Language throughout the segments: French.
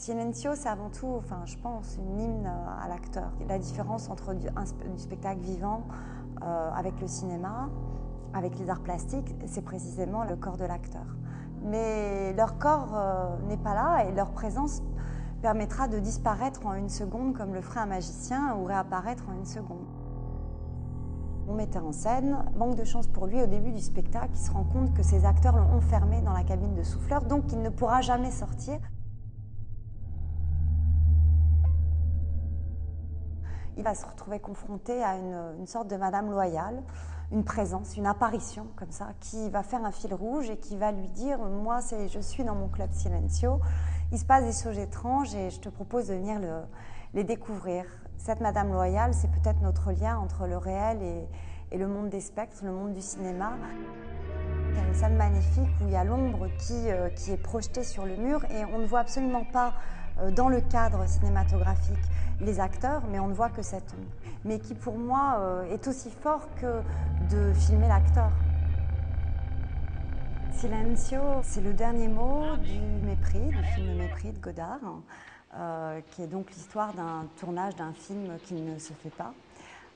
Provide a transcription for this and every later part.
Silencio, c'est avant tout, je pense, une hymne à l'acteur. La différence entre du spectacle vivant avec le cinéma, avec les arts plastiques, c'est précisément le corps de l'acteur. Mais leur corps n'est pas là et leur présence permettra de disparaître en une seconde comme le ferait un magicien ou réapparaître en une seconde. Mon metteur en scène manque de chance pour lui au début du spectacle, il se rend compte que ses acteurs l'ont enfermé dans la cabine de souffleur, donc il ne pourra jamais sortir. Il va se retrouver confronté à une sorte de Madame Loyale, une présence, une apparition comme ça, qui va faire un fil rouge et qui va lui dire « Moi, je suis dans mon club Silencio, il se passe des choses étranges et je te propose de venir les découvrir. » Cette Madame Loyale, c'est peut-être notre lien entre le réel et le monde des spectres, le monde du cinéma. Il y a une scène magnifique où il y a l'ombre qui est projetée sur le mur et on ne voit absolument pas dans le cadre cinématographique les acteurs, mais on ne voit que cette ombre. Mais qui pour moi est aussi fort que de filmer l'acteur. Silencio, c'est le dernier mot du Mépris, du film Mépris de Godard, qui est donc l'histoire d'un tournage d'un film qui ne se fait pas,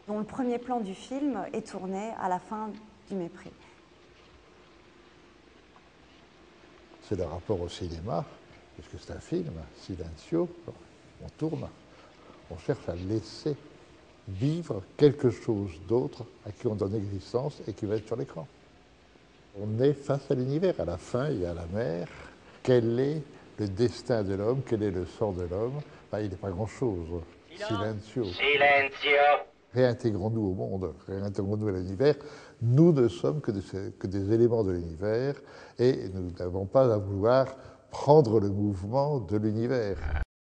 dont le premier plan du film est tourné à la fin du Mépris. C'est le rapport au cinéma, puisque c'est un film, Silencio, on tourne, on cherche à laisser vivre quelque chose d'autre à qui on donne existence et qui va être sur l'écran. On est face à l'univers, à la fin il y a la mer. Quel est le destin de l'homme, quel est le sort de l'homme? Il n'est pas grand-chose. Silencio. Silencio. Réintégrons-nous au monde, réintégrons-nous à l'univers. Nous ne sommes que des éléments de l'univers et nous n'avons pas à vouloir prendre le mouvement de l'univers.